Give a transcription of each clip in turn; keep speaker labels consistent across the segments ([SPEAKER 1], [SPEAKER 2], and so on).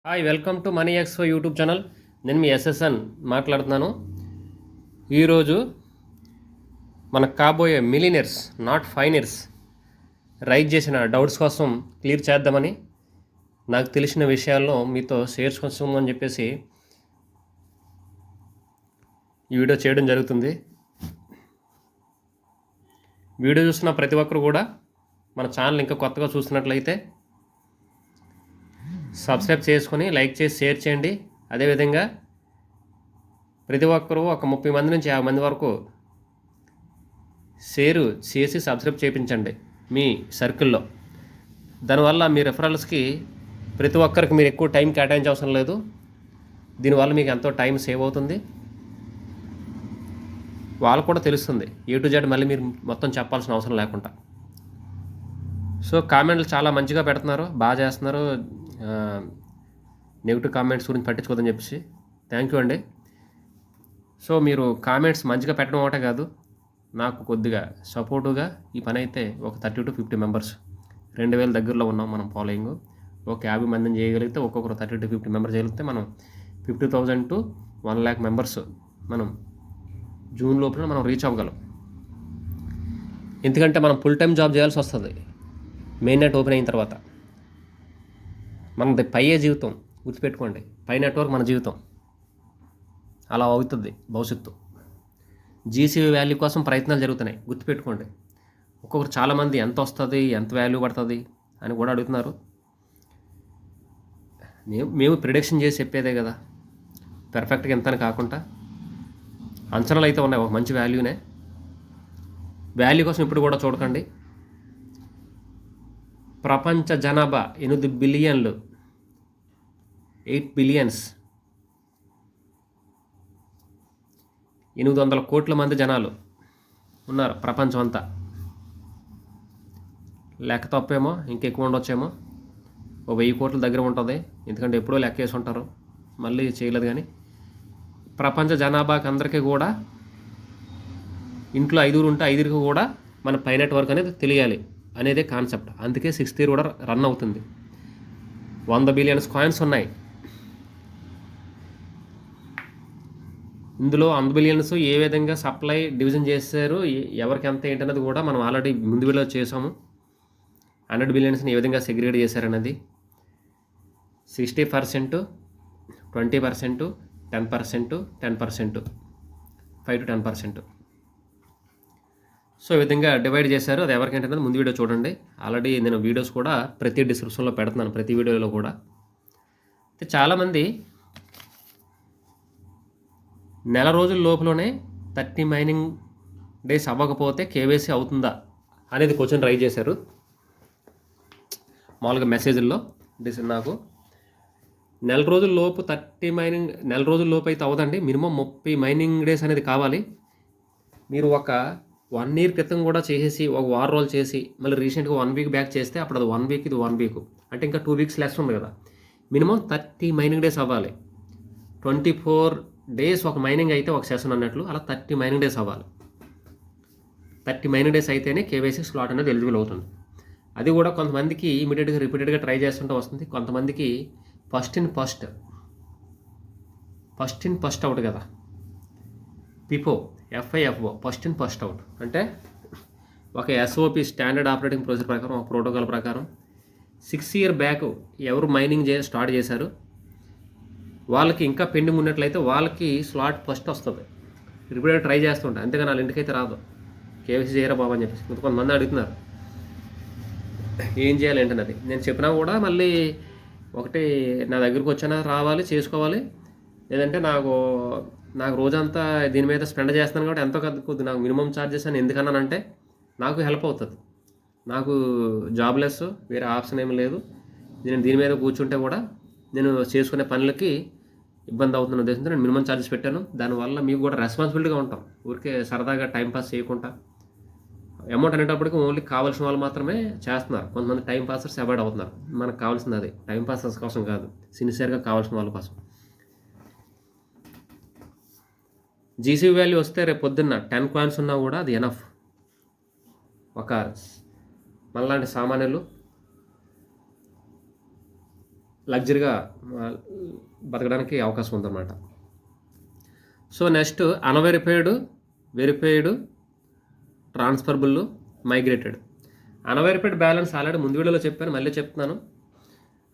[SPEAKER 1] Hi, welcome to money expo YouTube channel. నేను మీ SSN మాట్లాడుతున్నాను. ఈరోజు మనకు కాబోయే మిలియనర్స్ నాట్ ఫైనర్స్ రైజ్ చేసిన డౌట్స్ కోసం క్లియర్ చేద్దామని, నాకు తెలిసిన విషయాల్లో మీతో షేర్ చేసుకోమని చెప్పేసి ఈ వీడియో చేయడం జరుగుతుంది. వీడియో చూస్తున్న ప్రతి ఒక్కరు కూడా మన ఛానల్ ఇంకా కొత్తగా చూస్తున్నట్లయితే సబ్స్క్రైబ్ చేసుకొని లైక్ చేసి షేర్ చేయండి. అదేవిధంగా ప్రతి ఒక్కరూ ఒక 30 మంది నుంచి 50 మంది వరకు షేర్ చేసి సబ్స్క్రైబ్ చేయించండి మీ సర్కిల్లో. దానివల్ల మీ రెఫరల్స్కి ప్రతి ఒక్కరికి మీరు ఎక్కువ టైం కేటాయించే అవసరం లేదు. దీనివల్ల మీకు ఎంతో టైం సేవ్ అవుతుంది. వాళ్ళకు కూడా తెలుస్తుంది A to Z మళ్ళీ మీరు మొత్తం చెప్పాల్సిన అవసరం లేకుండా. సో కామెంట్లు చాలా మంచిగా పెడుతున్నారు, బాగా చేస్తున్నారు. నెగిటివ్ కామెంట్స్ గురించి పట్టించుకోదని చెప్పేసి థ్యాంక్ యూ అండి. సో మీరు కామెంట్స్ మంచిగా పెట్టడం ఒకటే కాదు, నాకు కొద్దిగా సపోర్టుగా ఈ పని అయితే ఒక 30 to 50 మెంబర్స్ 2000 దగ్గరలో ఉన్నాం మనం ఫాలోయింగ్. ఒక 50 మందిని చేయగలిగితే ఒక్కొక్కరు 30 to 50 మెంబర్స్ చేయగలిగితే మనం 50,000 to 1 lakh మెంబర్స్ మనం జూన్ లోపల మనం రీచ్ అవ్వగలం. ఎందుకంటే మనం ఫుల్ టైం జాబ్ చేయాల్సి వస్తుంది మెయిన్ నెట్ ఓపెన్ అయిన తర్వాత. మనది పైయే జీవితం, గుర్తుపెట్టుకోండి. పై నెట్వర్క్ మన జీవితం. అలా అవుతుంది భవిష్యత్తు. జీసీవీ వాల్యూ కోసం ప్రయత్నాలు జరుగుతున్నాయి, గుర్తుపెట్టుకోండి. ఒక్కొక్కరు చాలామంది ఎంత వస్తుంది, ఎంత వాల్యూ పడుతుంది అని కూడా అడుగుతున్నారు. మేము ప్రిడిక్షన్ చేసి చెప్పేదే కదా, పర్ఫెక్ట్గా ఎంత అని కాకుండా అంచనాలు అయితే ఉన్నాయి. ఒక మంచి వాల్యూనే. వాల్యూ కోసం ఇప్పుడు కూడా చూడకండి. ప్రపంచ జనాభా 8 బిలియన్లు, 8 బిలియన్స్, 800 కోట్ల మంది జనాలు ఉన్నారు ప్రపంచం అంతా. లెక్క తప్పేమో, ఇంకెక్కువ ఉండొచ్చేమో. 1000 కోట్ల దగ్గర ఉంటుంది, ఎందుకంటే ఎప్పుడో లెక్క వేసి ఉంటారు, మళ్ళీ చేయలేదు. కానీ ప్రపంచ జనాభాకి అందరికీ కూడా ఇంట్లో 5 ఉంటే 5కి కూడా మన పై నెట్వర్క్ అనేది తెలియాలి అనేదే కాన్సెప్ట్. అందుకే 6th ఇయర్ కూడా రన్ అవుతుంది. 100 బిలియన్స్ కాయిన్స్ ఉన్నాయి. ఇందులో 100 బిలియన్స్ ఏ విధంగా సప్లై డివిజన్ చేశారు, ఎవరికి ఎంత ఏంటనేది కూడా మనం ఆల్రెడీ ముందు వీడియో చేసాము. 100 బిలియన్స్ని ఏ విధంగా సెగ్రిగేట్ చేశారనేది 60%, 20%, 10%, 10%, 5 to 10%. సో ఈ విధంగా డివైడ్ చేశారు. అది ఎవరికేంటనేది ముందు వీడియో చూడండి. ఆల్రెడీ నేను వీడియోస్ కూడా ప్రతి డిస్క్రిప్షన్లో పెడుతున్నాను, ప్రతి వీడియోలో కూడా. అయితే చాలామంది నెల రోజుల లోపలనే 30 మైనింగ్ డేస్ అవ్వకపోతే కేవైసీ అవుతుందా అనేది క్వశ్చన్ రైజ్ చేశారు మామూలుగా మెసేజ్ల్లో. నాకు నెల రోజుల లోపు 30 మైనింగ్ నెల రోజుల లోపు అయితే అవ్వదండి. మినిమం 30 మైనింగ్ డేస్ అనేది కావాలి. మీరు ఒక 1 year క్రితం కూడా చేసేసి ఒక వారం రోజులు చేసి మళ్ళీ రీసెంట్గా 1 week బ్యాక్ చేస్తే అప్పుడు అది 1 week, ఇది 1 week, అంటే ఇంకా 2 weeks లెస్ ఉంది కదా. మినిమం 30 మైనింగ్ డేస్ అవ్వాలి. 24 days ఒక మైనింగ్ అయితే ఒక సెషన్ అన్నట్లు, అలా 30 మైనింగ్ డేస్ అవ్వాలి. 30 మైనింగ్ డేస్ అయితేనే కేవైసీ స్లాట్ అనేది ఎలిజిబుల్ అవుతుంది. అది కూడా కొంతమందికి ఇమీడియట్గా రిపీటెడ్గా ట్రై చేస్తుంటే వస్తుంది. కొంతమందికి ఫస్ట్ ఇన్ ఫస్ట్ అవుట్ కదా, పిఫో, FIFO, first in first out. అంటే ఒక SOP స్టాండర్డ్ ఆపరేటింగ్ ప్రొసీజర్ ప్రకారం, ఒక ప్రోటోకాల్ ప్రకారం 6 year బ్యాక్ ఎవరు మైనింగ్ స్టార్ట్ చేశారు వాళ్ళకి ఇంకా పెండింగ్ ఉన్నట్లయితే వాళ్ళకి స్లాట్ ఫస్ట్ వస్తుంది. రిపీటెడ్ ట్రై చేస్తుంటారు, అంతేగాని వాళ్ళ ఇంటికైతే రాదు. కేవైసీ చేయరా బాబు అని చెప్పేసి కొంతమంది అడుగుతున్నారు ఏం చేయాలి ఏంటన్నది. నేను చెప్పినా కూడా మళ్ళీ ఒకటి నా దగ్గరికి వచ్చానా రావాలి, చేసుకోవాలి. లేదంటే నాకు రోజంతా దీని మీద స్పెండ్ చేస్తున్నాను కాబట్టి ఎంతో కొద్ది నాకు మినిమం ఛార్జెస్ అని ఎందుకన్నానంటే నాకు హెల్ప్ అవుతుంది. నాకు జాబ్లెస్, వేరే ఆప్షన్ ఏమీ లేదు. నేను దీని మీద కూర్చుంటే కూడా నేను చేసుకునే పనులకి ఇబ్బంది అవుతున్న ఉద్దేశంతో నేను మినిమం ఛార్జెస్ పెట్టాను. దానివల్ల మీకు కూడా రెస్పాన్సిబిలిటీగా ఉంటాం. ఊరికే సరదాగా టైంపాస్ చేయకుండా అమౌంట్ అనేటప్పటికి ఓన్లీ కావాల్సిన వాళ్ళు మాత్రమే చేస్తున్నారు. కొంతమంది టైం పాసర్స్ అవాయిడ్ అవుతున్నారు. మనకు కావాల్సింది అది టైం పాసర్స్ కోసం కాదు, సిన్సియర్గా కావాల్సిన వాళ్ళ కోసం. జీసీవీ వాల్యూ వస్తే రేపు పొద్దున్న 10 coins ఉన్నా కూడా అది ఎనఫ్. ఒక మనలాంటి సామాన్యులు లగ్జరీగా బతకడానికి అవకాశం ఉందన్నమాట. So next unverified, verified, transferable, migrated. Unverified balance already ముందు వీడియోలో చెప్పాను, మళ్ళీ చెప్తున్నాను.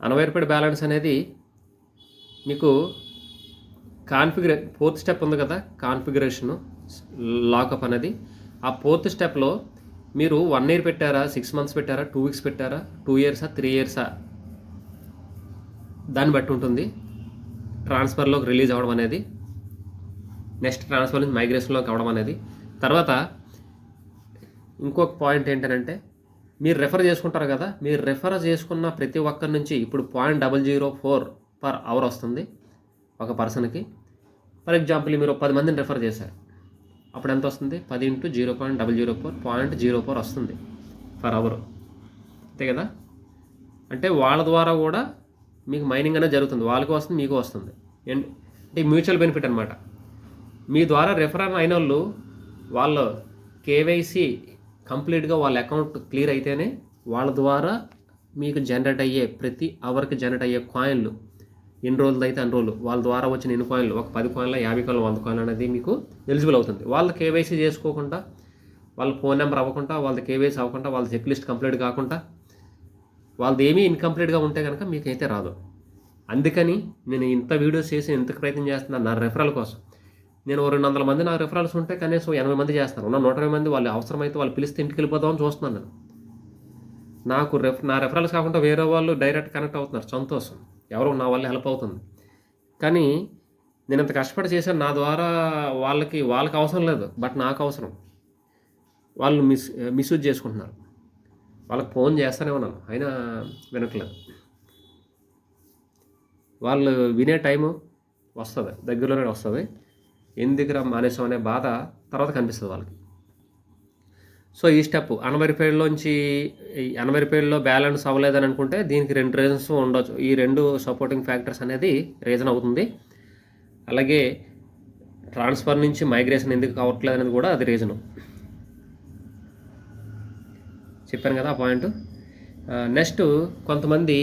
[SPEAKER 1] అన్వెరిఫైడ్ బ్యాలెన్స్ అనేది మీకు ఫోర్త్ స్టెప్ ఉంది కదా, కాన్ఫిగరేషను లాకప్ అనేది. ఆ ఫోర్త్ స్టెప్లో మీరు 1 year పెట్టారా, 6 months పెట్టారా, 2 weeks పెట్టారా, 2 years, 3 years దాన్ని బట్టి ఉంటుంది ట్రాన్స్ఫర్లోకి రిలీజ్ అవ్వడం అనేది, నెక్స్ట్ ట్రాన్స్ఫర్ నుంచి మైగ్రేషన్లోకి అవ్వడం అనేది. తర్వాత ఇంకొక పాయింట్ ఏంటంటే మీరు రెఫర్ చేసుకుంటారు కదా, మీరు రెఫర్ చేసుకున్న ప్రతి ఒక్కరి నుంచి ఇప్పుడు 0.004 per hour వస్తుంది ఒక పర్సన్కి. ఫర్ ఎగ్జాంపుల్ మీరు 10 మందిని రెఫర్ చేశారు, అప్పుడు ఎంత వస్తుంది? 10 × 0.004 0.04 వస్తుంది per hour, అంతే కదా. అంటే వాళ్ళ ద్వారా కూడా మీకు మైనింగ్ అనేది జరుగుతుంది, వాళ్ళకి వస్తుంది, మీకు వస్తుంది. అంటే మ్యూచువల్ బెనిఫిట్ అనమాట. మీ ద్వారా రెఫర్ అయిన వాళ్ళు వాళ్ళ కేవైసీ కంప్లీట్గా వాళ్ళ అకౌంట్ క్లియర్ అయితేనే వాళ్ళ ద్వారా మీకు జనరేట్ అయ్యే ప్రతి అవర్కి జనరేట్ అయ్యే కాయిన్లు ఎన్ని రోజులు అయితే అన్ని రోజులు వాళ్ళ ద్వారా వచ్చిన ఎన్ని కాయిన్లు, ఒక 10 coins, 50 coins, 100 coins అనేది మీకు ఎలిజిబుల్ అవుతుంది. వాళ్ళ కేవైసీ చేసుకోకుండా, వాళ్ళ ఫోన్ నెంబర్ అవ్వకుండా, వాళ్ళ కేవైసీ అవ్వకుండా, వాళ్ళ చెక్ లిస్ట్ కంప్లీట్ కాకుండా, వాళ్ళది ఏమీ ఇన్కంప్లీట్గా ఉంటే కనుక మీకైతే రాదు. అందుకని నేను ఇంత వీడియోస్ చేసి ఇంత ప్రయత్నం చేస్తున్నాను నా రెఫరల్ కోసం. నేను 200 మంది నా రెఫరల్స్ ఉంటే కనీసం 80 మంది చేస్తాను. ఉన్న 120 మంది వాళ్ళు అవసరమైతే వాళ్ళు పిలిస్తే ఇంటికి వెళ్ళిపోదామని చూస్తున్నాను నేను. నాకు నా రెఫరల్స్ కాకుండా వేరే వాళ్ళు డైరెక్ట్ కనెక్ట్ అవుతున్నారు, సంతోషం, ఎవరో నా వల్ల హెల్ప్ అవుతుంది. కానీ నేను ఇంత కష్టపడి చేశాను, నా ద్వారా వాళ్ళకి అవసరం లేదు, బట్ నాకు అవసరం. వాళ్ళు మిస్యూజ్ చేసుకుంటున్నారు. వాళ్ళకి ఫోన్ చేస్తూనే ఉన్నాను, అయినా వినట్లేదు. వాళ్ళు వినే టైము వస్తుంది, దగ్గరలోనే వస్తుంది. ఎందుకురా మానేసం అనే బాధ తర్వాత కనిపిస్తుంది వాళ్ళకి. సో ఈ స్టెప్ అన్వెరిఫైడ్లో బ్యాలెన్స్ అవ్వలేదని అనుకుంటే దీనికి 2 reasons ఉండొచ్చు. ఈ 2 సపోర్టింగ్ ఫ్యాక్టర్స్ అనేది రీజన్ అవుతుంది. అలాగే ట్రాన్స్ఫర్ నుంచి మైగ్రేషన్ ఎందుకు కావట్లేదు అనేది కూడా అది రీజను. చెప్పాను కదా ఆ పాయింట్. నెక్స్ట్ కొంతమంది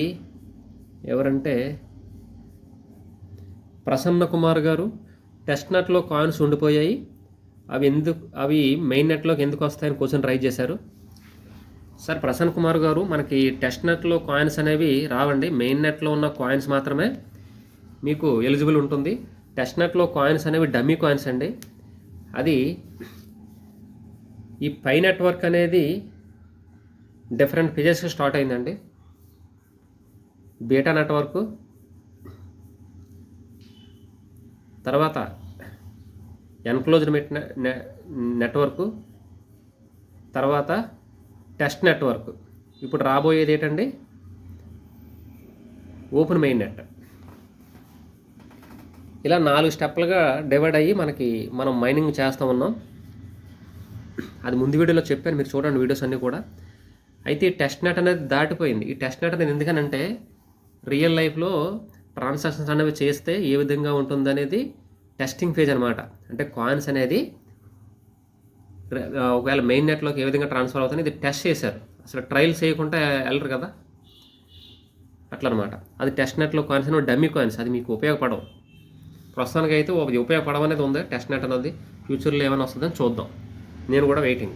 [SPEAKER 1] ఎవరంటే ప్రసన్న కుమార్ గారు, టెస్ట్ నెట్లో కాయిన్స్ ఉండిపోయాయి, అవి మెయిన్ నెట్లోకి ఎందుకు వస్తాయని క్వశ్చన్ రైజ్ చేశారు. సార్ ప్రసన్న కుమార్ గారు, మనకి టెస్ట్ నెట్లో కాయిన్స్ అనేవి రావండి, మెయిన్ నెట్లో ఉన్న కాయిన్స్ మాత్రమే మీకు ఎలిజిబుల్ ఉంటుంది. టెస్ట్ నెట్లో కాయిన్స్ అనేవి డమ్మీ కాయిన్స్ అండి. అది ఈ పై నెట్వర్క్ అనేది డిఫరెంట్ ఫేజెస్కి స్టార్ట్ అయిందండి. బీటా నెట్వర్క్, తర్వాత ఎన్క్లోజ్డ్ నెట్వర్క్, తర్వాత టెస్ట్ నెట్వర్క్, ఇప్పుడు రాబోయేది ఏంటండి ఓపెన్ మెయిన్ నెట్. ఇలా 4 స్టెప్లుగా డివైడ్ అయ్యి మనం మైనింగ్ చేస్తూ ఉన్నాం. అది ముందు వీడియోలో చెప్పాను, మీరు చూడండి వీడియోస్ అన్నీ కూడా. అయితే ఈ టెస్ట్ నెట్ అనేది దాటిపోయింది. ఈ టెస్ట్ నెట్ అనేది ఎందుకనంటే రియల్ లైఫ్లో ట్రాన్సాక్షన్స్ అనేవి చేస్తే ఏ విధంగా ఉంటుందనేది టెస్టింగ్ ఫేజ్ అనమాట. అంటే కాయిన్స్ అనేది ఒకవేళ మెయిన్ నెట్లోకి ఏ విధంగా ట్రాన్స్ఫర్ అవుతుంది ఇది టెస్ట్ చేశారు. అసలు ట్రయల్స్ చేయకుండా వెళ్ళరు కదా, అట్లా అనమాట. అది టెస్ట్ నెట్లో కాయిన్స్ అనేవి డమ్మీ కాయిన్స్, అది మీకు ఉపయోగపడవు. ప్రస్తుతానికి అయితే అది ఉపయోగపడడం అనేది ఉంది. టెస్ట్ నెట్ అనేది ఫ్యూచర్లో ఏమైనా వస్తుందని చూద్దాం. నేను కూడా వెయిటింగ్.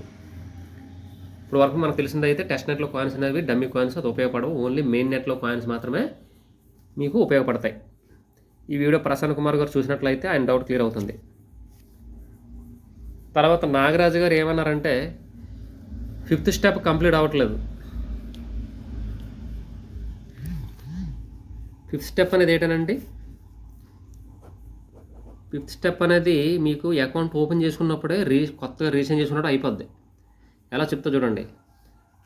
[SPEAKER 1] ఇప్పుడు వరకు మనకు తెలిసింది అయితే టెస్ట్ నెట్లో కాయిన్స్ అనేవి డమ్మీ కాయిన్స్, అది ఉపయోగపడవు. ఓన్లీ మెయిన్ నెట్లో కాయిన్స్ మాత్రమే మీకు ఉపయోగపడతాయి. ఈ వీడియో ప్రసన్న కుమార్ గారు చూసినట్లయితే ఆయన డౌట్ క్లియర్ అవుతుంది. తర్వాత నాగరాజు గారు ఏమన్నారంటే 5th స్టెప్ కంప్లీట్ అవ్వట్లేదు. 5th స్టెప్ అనేది ఏంటనండి, 5th స్టెప్ అనేది మీకు అకౌంట్ ఓపెన్ చేసుకున్నప్పుడే కొత్తగా రీసెంట్ చేసుకున్నప్పుడు అయిపోద్ది. ఎలా చెప్తా చూడండి.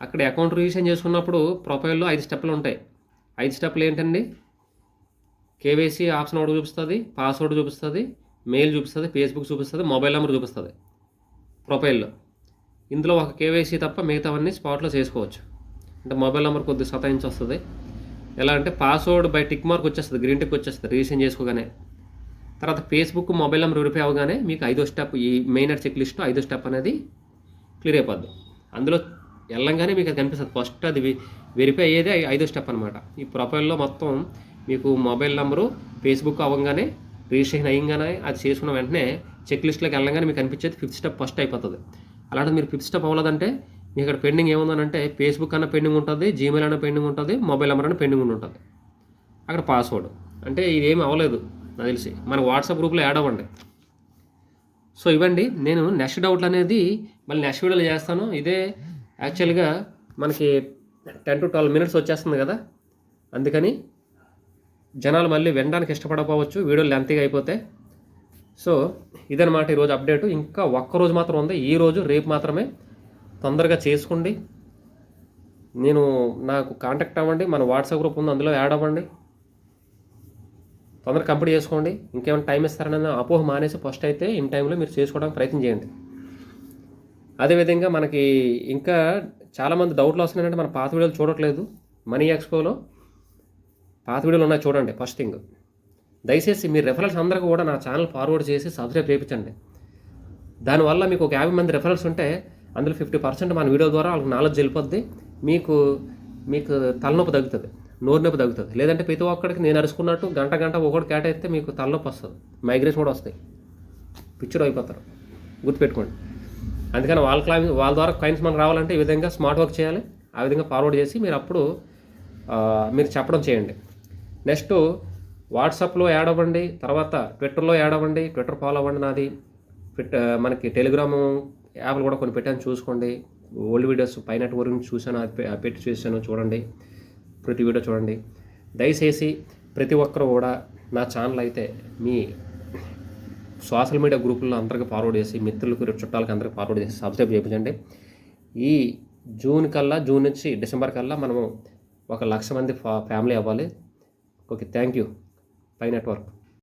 [SPEAKER 1] అక్కడ అకౌంట్ రీసెంట్ చేసుకున్నప్పుడు ప్రొఫైల్లో 5 స్టెప్లు ఉంటాయి. 5 స్టెప్లు ఏంటండి, కేవైసీ ఆప్షన్ ఒకటి చూపిస్తుంది, పాస్వర్డ్ చూపిస్తుంది, మెయిల్ చూపిస్తుంది, ఫేస్బుక్ చూపిస్తుంది, మొబైల్ నెంబర్ చూపిస్తుంది ప్రొఫైల్లో. ఇందులో ఒక కేవైసీ తప్ప మిగతావన్నీ స్పాట్లో చేసుకోవచ్చు. అంటే మొబైల్ నెంబర్ కొద్దిగా సతాయించి వస్తుంది. ఎలా అంటే పాస్వర్డ్ బై టిక్ మార్క్ వచ్చేస్తుంది, గ్రీన్ టిక్ వచ్చేస్తుంది రీసెంట్ చేసుకోగానే. తర్వాత ఫేస్బుక్, మొబైల్ నెంబర్ వెరిఫై అవ్వగానే మీకు 5వ స్టెప్, ఈ మెయిన్ నెట్ చెక్ లిస్ట్ 5వ స్టెప్ అనేది క్లియర్ అయిపోద్ది. అందులో వెళ్ళంగానే మీకు అది కనిపిస్తుంది. ఫస్ట్ అది వెరిఫై అయ్యేది 5వ స్టెప్ అనమాట. ఈ ప్రొఫైల్లో మొత్తం మీకు మొబైల్ నెంబరు ఫేస్బుక్ అవ్వగానే రిజిస్ట్రేషన్ అయ్యంగానే అది చేసుకున్న వెంటనే చెక్ లిస్ట్లోకి వెళ్ళగానే మీకు అనిపించేది 5th స్టెప్ ఫస్ట్ అయిపోతుంది. అలాంటిది మీరు 5th స్టెప్ అవ్వలేదంటే మీకు ఇక్కడ పెండింగ్ ఏముందనంటే ఫేస్బుక్ అన్న పెండింగ్ ఉంటుంది, జీమెయిల్ అన్న పెండింగ్ ఉంటుంది, మొబైల్ నెంబర్ అన్న పెండింగ్ ఉంటుంది. అక్కడ పాస్వర్డ్ అంటే ఇదేమి అవ్వలేదు నాకు తెలిసి. మన వాట్సాప్ గ్రూప్లో యాడ్ అవ్వండి. సో ఇవ్వండి. నేను నెక్స్ట్ డౌట్లు అనేది మళ్ళీ నెక్స్ట్ వీడియోలో చేస్తాను. ఇదే యాక్చువల్గా మనకి 10 to 12 minutes వచ్చేస్తుంది కదా, అందుకని జనాలు మళ్ళీ వినడానికి ఇష్టపడకపోవచ్చు వీడియోలు లెంతీగా అయిపోతే. సో ఇదనమాట ఈరోజు అప్డేటు. ఇంకా ఒక్కరోజు మాత్రం ఉంది, ఈరోజు రేపు మాత్రమే. తొందరగా చేసుకోండి. నాకు కాంటాక్ట్ అవ్వండి, మన వాట్సాప్ గ్రూప్ ఉంది, అందులో యాడ్ అవ్వండి. తొందరగా కంప్లీట్ చేసుకోండి. ఇంకేమైనా టైం ఇస్తారని అపోహ మానేసి ఫస్ట్ అయితే ఇన్ టైంలో మీరు చేసుకోవడానికి ప్రయత్నం చేయండి. అదేవిధంగా మనకి ఇంకా చాలామంది డౌట్లు వస్తున్నాయంటే మన పాత వీడియోలు చూడట్లేదు. మనీ ఎక్స్పోలో పాత వీడియోలు ఉన్నాయి, చూడండి. ఫస్ట్ థింగ్, దయచేసి మీ రెఫరల్స్ అందరికీ కూడా నా ఛానల్ ఫార్వర్డ్ చేసి సబ్స్క్రైబ్ చేయించండి. దానివల్ల మీకు ఒక 50 మంది రెఫరల్స్ ఉంటే అందులో 50% మన వీడియో ద్వారా వాళ్ళకి నాలెడ్జ్ వెళ్ళిపోద్ది. మీకు తలనొప్పి తగ్గుతుంది, నోరు నొప్పి తగ్గుతుంది. లేదంటే ప్రతి ఒక్కడికి నేను అరుచుకున్నట్టు గంట ఒకటి కేటాయిస్తే మీకు తలనొప్పి వస్తుంది, మైగ్రేషన్ కూడా వస్తాయి, పిచ్చుడు అయిపోతారు. గుర్తుపెట్టుకోండి. అందుకని వాళ్ళ ద్వారా కాయిన్స్ మనకు రావాలంటే ఈ విధంగా స్మార్ట్ వర్క్ చేయాలి. ఆ విధంగా ఫార్వర్డ్ చేసి మీరు అప్పుడు మీరు చెప్పడం చేయండి. నెక్స్ట్ వాట్సాప్లో యాడ్ అవ్వండి, తర్వాత ట్విట్టర్లో యాడ్ అవ్వండి. ట్విట్టర్ ఫాలో అవ్వండి నాది. మనకి టెలిగ్రామ్ యాప్లు కూడా కొన్ని పెట్టాను, చూసుకోండి. ఓల్డ్ వీడియోస్ పైన గురించి చూశాను, అది పెట్టి చూశాను, చూడండి. ప్రతి వీడియో చూడండి. దయచేసి ప్రతి ఒక్కరు కూడా నా ఛానల్ అయితే మీ సోషల్ మీడియా గ్రూపుల్లో అందరికీ ఫార్వర్డ్ చేసి, మిత్రులకు చుట్టాలకు అందరికీ ఫార్వర్డ్ చేసి సబ్స్క్రైబ్ చేయించండి. ఈ జూన్ నుంచి డిసెంబర్ కల్లా మనము 1 లక్ష మంది ఫ్యామిలీ అవ్వాలి. Okay, thank you. Pi network.